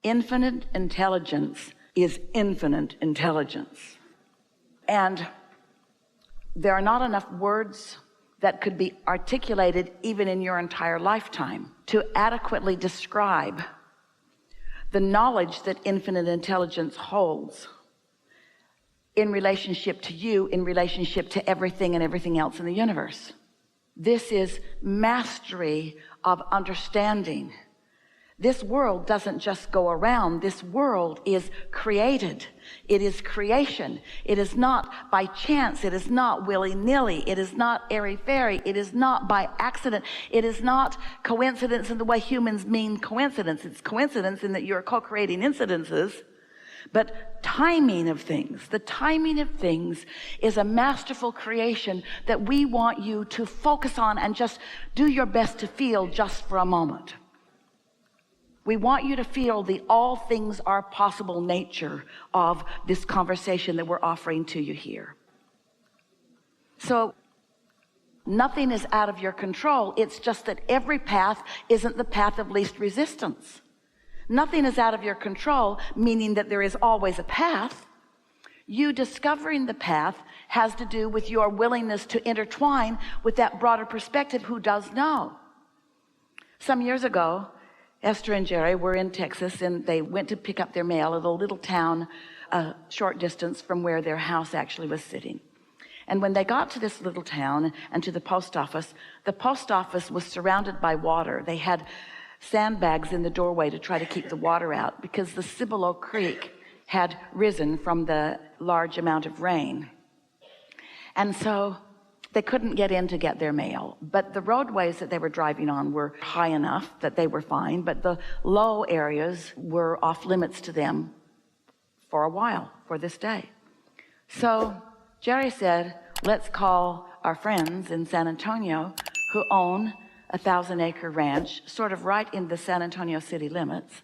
Infinite intelligence is infinite intelligence. And there are not enough words that could be articulated even in your entire lifetime to adequately describe the knowledge that infinite intelligence holds in relationship to you, in relationship to everything and everything else in the universe. This is mastery of understanding. This world doesn't just go around. This world is created. It is creation. It is not by chance. It is not willy-nilly. It is not airy-fairy. It is not by accident. It is not coincidence in the way humans mean coincidence. It's coincidence in that you're co-creating incidences. But timing of things, the timing of things is a masterful creation that we want you to focus on and just do your best to feel just for a moment. We want you to feel the all things are possible nature of this conversation that we're offering to you here. So nothing is out of your control. It's just that every path isn't the path of least resistance. Nothing is out of your control, meaning that there is always a path. You discovering the path has to do with your willingness to intertwine with that broader perspective who does know. Some years ago, Esther and Jerry were in Texas, and they went to pick up their mail at a little town a short distance from where their house actually was sitting. And when they got to this little town and to the post office was surrounded by water. They had sandbags in the doorway to try to keep the water out because the Cibolo Creek had risen from the large amount of rain. And so they couldn't get in to get their mail, but the roadways that they were driving on were high enough that they were fine, but the low areas were off limits to them for a while, for this day. So Jerry said, let's call our friends in San Antonio who own a 1,000-acre ranch, sort of right in the San Antonio city limits.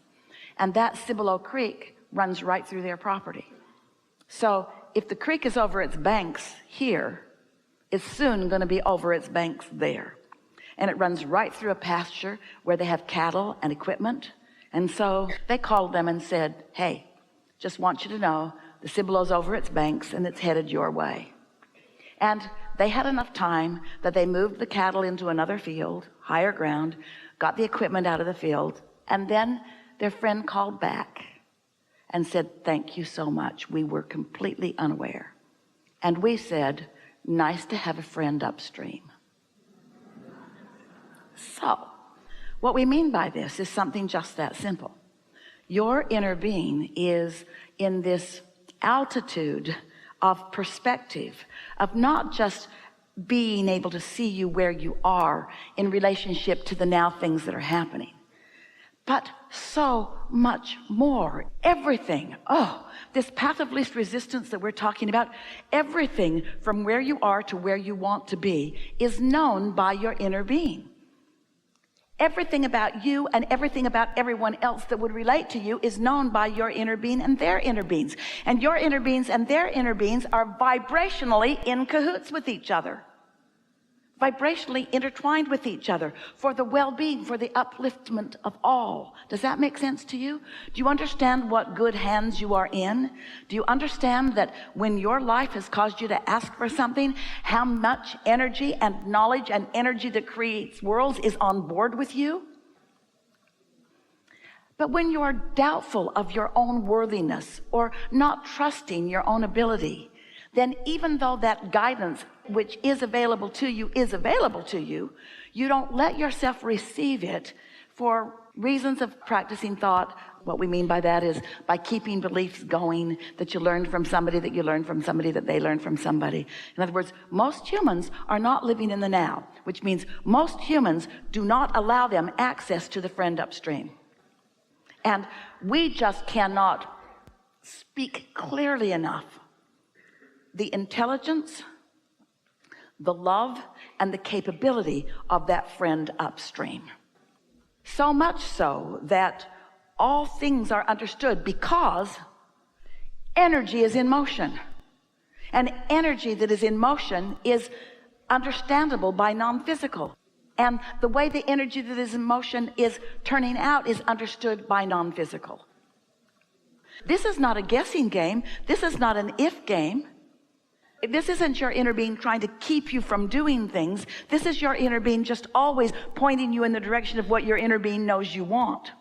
And that Cibolo Creek runs right through their property. So if the creek is over its banks here, it's soon going to be over its banks there. And it runs right through a pasture where they have cattle and equipment. And so they called them and said, hey, just want you to know the Cibolo's over its banks and it's headed your way. And they had enough time that they moved the cattle into another field, higher ground, got the equipment out of the field, and then their friend called back and said, thank you so much. We were completely unaware. And we said, nice to have a friend upstream. So what we mean by this is something just that simple. Your inner being is in this altitude of perspective, of not just being able to see you where you are in relationship to the now things that are happening, but so much more. Everything. Oh, this path of least resistance that we're talking about, everything from where you are to where you want to be is known by your inner being. Everything about you and everything about everyone else that would relate to you is known by your inner being and their inner beings. And your inner beings and their inner beings are vibrationally in cahoots with each other. Vibrationally intertwined with each other for the well-being, for the upliftment of all. Does that make sense to you? Do you understand what good hands you are in? Do you understand that when your life has caused you to ask for something, how much energy and knowledge and energy that creates worlds is on board with you? But when you are doubtful of your own worthiness or not trusting your own ability, then even though that guidance which is available to you, you don't let yourself receive it for reasons of practicing thought. What we mean by that is by keeping beliefs going that you learned from somebody, that you learned from somebody, that they learned from somebody. In other words, most humans are not living in the now, which means most humans do not allow them access to the friend upstream. And we just cannot speak clearly enough the intelligence, the love, and the capability of that friend upstream. So much so that all things are understood because energy is in motion. And energy that is in motion is understandable by non-physical. And the way the energy that is in motion is turning out is understood by non-physical. This is not a guessing game. This is not an if game. This isn't your inner being trying to keep you from doing things. This is your inner being just always pointing you in the direction of what your inner being knows you want.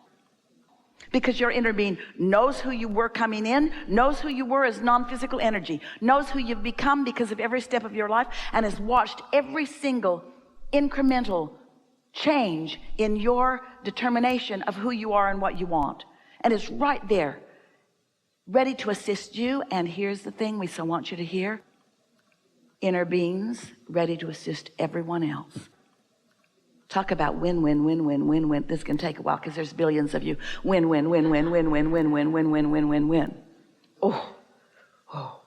Because your inner being knows who you were coming in, knows who you were as non-physical energy, knows who you've become because of every step of your life, and has watched every single incremental change in your determination of who you are and what you want. And it's right there, ready to assist you. And here's the thing we so want you to hear. Inner beings ready to assist everyone else. Talk about win, win, win, win, win, win. This can take a while because there's billions of you. Win, win, win, win, win, win, win, win, win, win, win, win, win. Oh.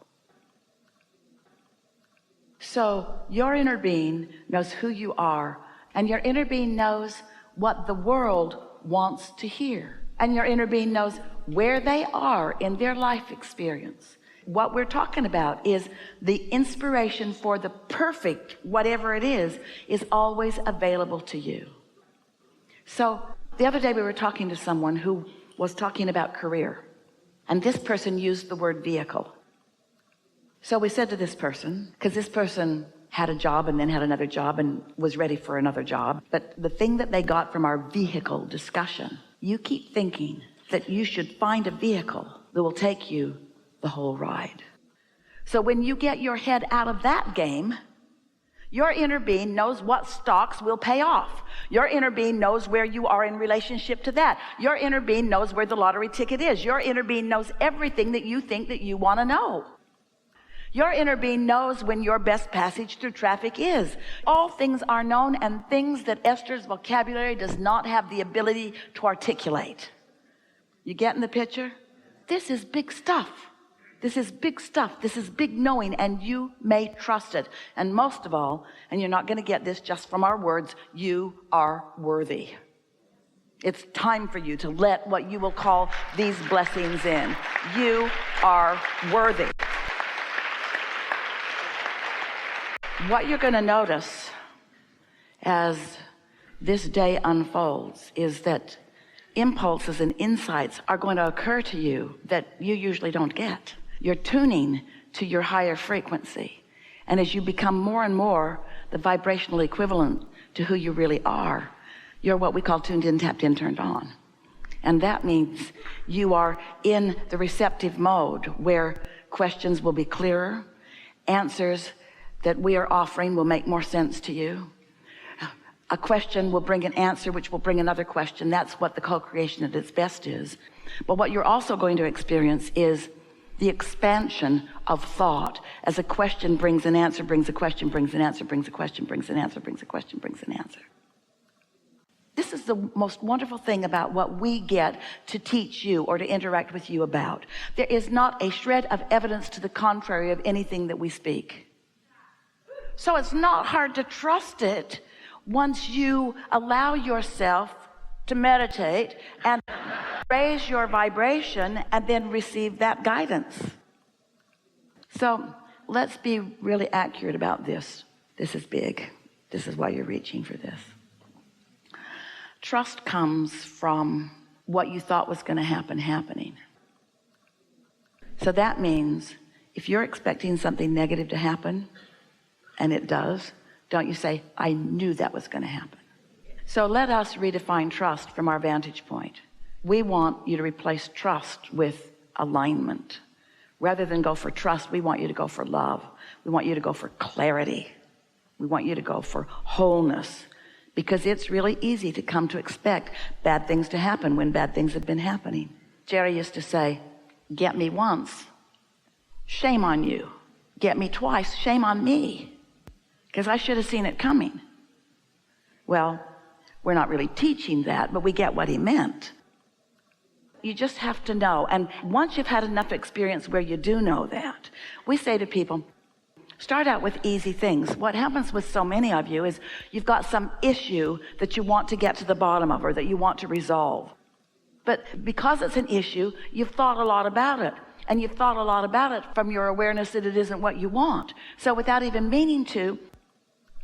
So your inner being knows who you are, and your inner being knows what the world wants to hear. And your inner being knows where they are in their life experience. What we're talking about is the inspiration for the perfect, whatever it is always available to you. So the other day we were talking to someone who was talking about career, and this person used the word vehicle. So we said to this person, because this person had a job and then had another job and was ready for another job, but the thing that they got from our vehicle discussion, you keep thinking that you should find a vehicle that will take you the whole ride. So when you get your head out of that game, your inner being knows what stocks will pay off. Your inner being knows where you are in relationship to that. Your inner being knows where the lottery ticket is. Your inner being knows everything that you think that you want to know. Your inner being knows when your best passage through traffic is. All things are known, and things that Esther's vocabulary does not have the ability to articulate. You getting the picture? This is big stuff. This is big stuff. This is big knowing, and you may trust it. And most of all, and you're not going to get this just from our words, you are worthy. It's time for you to let what you will call these blessings in. You are worthy. What you're going to notice as this day unfolds is that impulses and insights are going to occur to you that you usually don't get. You're tuning to your higher frequency. And as you become more and more the vibrational equivalent to who you really are, you're what we call tuned in, tapped in, turned on. And that means you are in the receptive mode where questions will be clearer, answers that we are offering will make more sense to you. A question will bring an answer, which will bring another question. That's what the co-creation at its best is. But what you're also going to experience is the expansion of thought as a question brings an answer, brings a question, brings an answer, brings a question, brings an answer, brings a question, brings an answer. This is the most wonderful thing about what we get to teach you or to interact with you about. There is not a shred of evidence to the contrary of anything that we speak. So it's not hard to trust it once you allow yourself to meditate and raise your vibration and then receive that guidance. So let's be really accurate about this. This is big. This is why you're reaching for this. Trust comes from what you thought was going to happen happening. So that means if you're expecting something negative to happen, and it does, don't you say, I knew that was going to happen. So let us redefine trust from our vantage point. We want you to replace trust with alignment. Rather than go for trust, we want you to go for love. We want you to go for clarity. We want you to go for wholeness, because it's really easy to come to expect bad things to happen when bad things have been happening. Jerry used to say, get me once, shame on you. Get me twice, shame on me, because I should have seen it coming. Well, we're not really teaching that, but we get what he meant. You just have to know. And once you've had enough experience where you do know that, we say to people, start out with easy things. What happens with so many of you is you've got some issue that you want to get to the bottom of or that you want to resolve. But because it's an issue, you've thought a lot about it. And you've thought a lot about it from your awareness that it isn't what you want. So without even meaning to,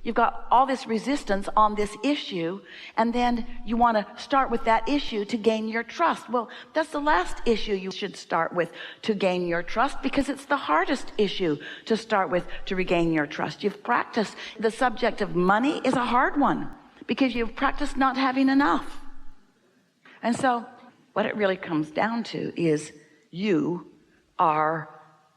You've got all this resistance on this issue, and then you want to start with that issue to gain your trust. Well, that's the last issue you should start with to gain your trust, because it's the hardest issue to start with to regain your trust. You've practiced. The subject of money is a hard one because you've practiced not having enough. And so what it really comes down to is you are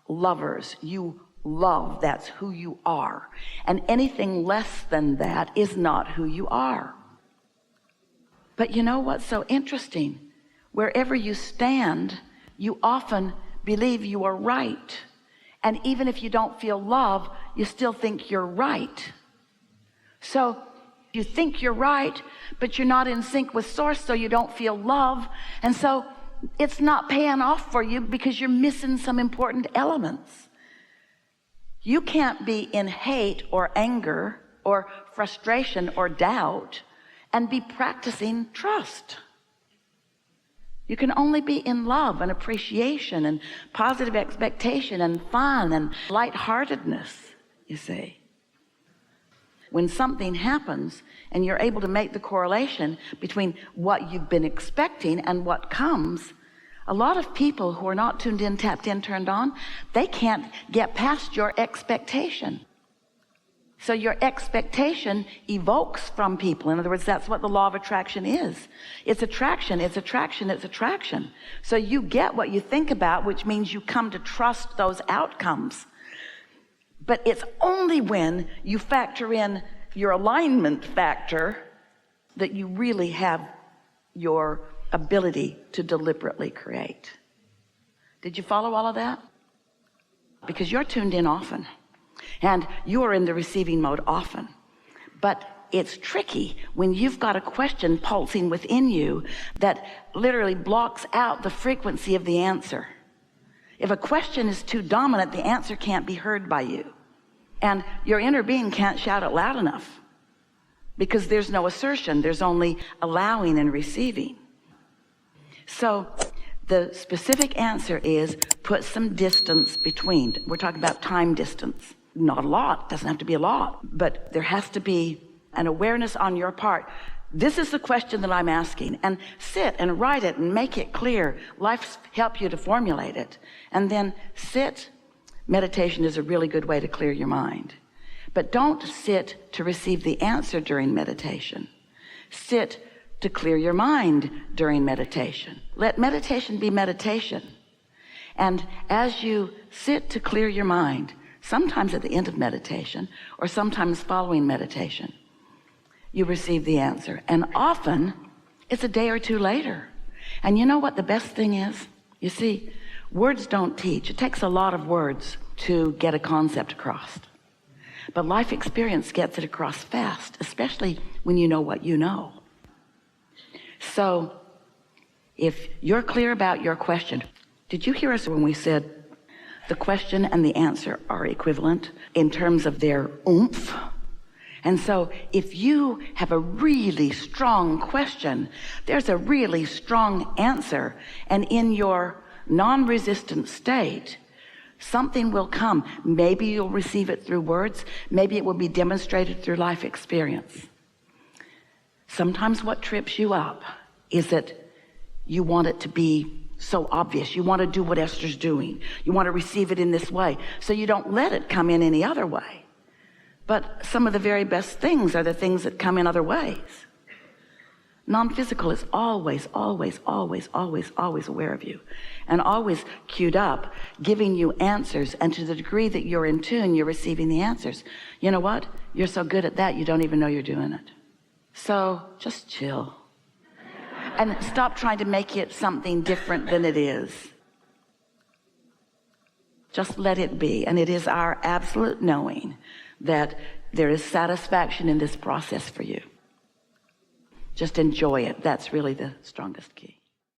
lovers. You love, that's who you are, and anything less than that is not who you are. But you know what's so interesting? Wherever you stand, you often believe you are right, and even if you don't feel love, you still think you're right. So you think you're right, but you're not in sync with source, so you don't feel love, and so it's not paying off for you because you're missing some important elements. You can't be in hate or anger or frustration or doubt and be practicing trust. You can only be in love and appreciation and positive expectation and fun and lightheartedness, you see. When something happens and you're able to make the correlation between what you've been expecting and what comes, a lot of people who are not tuned in, tapped in, turned on, they can't get past your expectation. So your expectation evokes from people. In other words, that's what the law of attraction is. It's attraction, it's attraction, it's attraction. So you get what you think about, which means you come to trust those outcomes. But it's only when you factor in your alignment factor that you really have your ability to deliberately create. Did you follow all of that? Because you're tuned in often, and you are in the receiving mode often. But it's tricky when you've got a question pulsing within you that literally blocks out the frequency of the answer. If a question is too dominant, the answer can't be heard by you. And your inner being can't shout it loud enough because there's no assertion. There's only allowing and receiving. So the specific answer is put some distance between. We're talking about time distance. Not a lot, doesn't have to be a lot, but there has to be an awareness on your part. This is the question that I'm asking, and sit and write it and make it clear. Life's help you to formulate it, and then sit. Meditation is a really good way to clear your mind, but don't sit to receive the answer during meditation. Sit to clear your mind during meditation. Let meditation be meditation. And as you sit to clear your mind, sometimes at the end of meditation or sometimes following meditation, you receive the answer. And often it's a day or two later. And you know what the best thing is? You see, words don't teach. It takes a lot of words to get a concept across. But life experience gets it across fast, especially when you know what you know. So if you're clear about your question, did you hear us when we said the question and the answer are equivalent in terms of their oomph? And so if you have a really strong question, there's a really strong answer. And in your non-resistant state, something will come. Maybe you'll receive it through words. Maybe it will be demonstrated through life experience. Sometimes what trips you up is that you want it to be so obvious. You want to do what Esther's doing. You want to receive it in this way. So you don't let it come in any other way. But some of the very best things are the things that come in other ways. Non-physical is always, always, always, always, always aware of you and always queued up, giving you answers. And to the degree that you're in tune, you're receiving the answers. You know what? You're so good at that, you don't even know you're doing it. So just chill and stop trying to make it something different than it is. Just let it be. And it is our absolute knowing that there is satisfaction in this process for you. Just enjoy it. That's really the strongest key.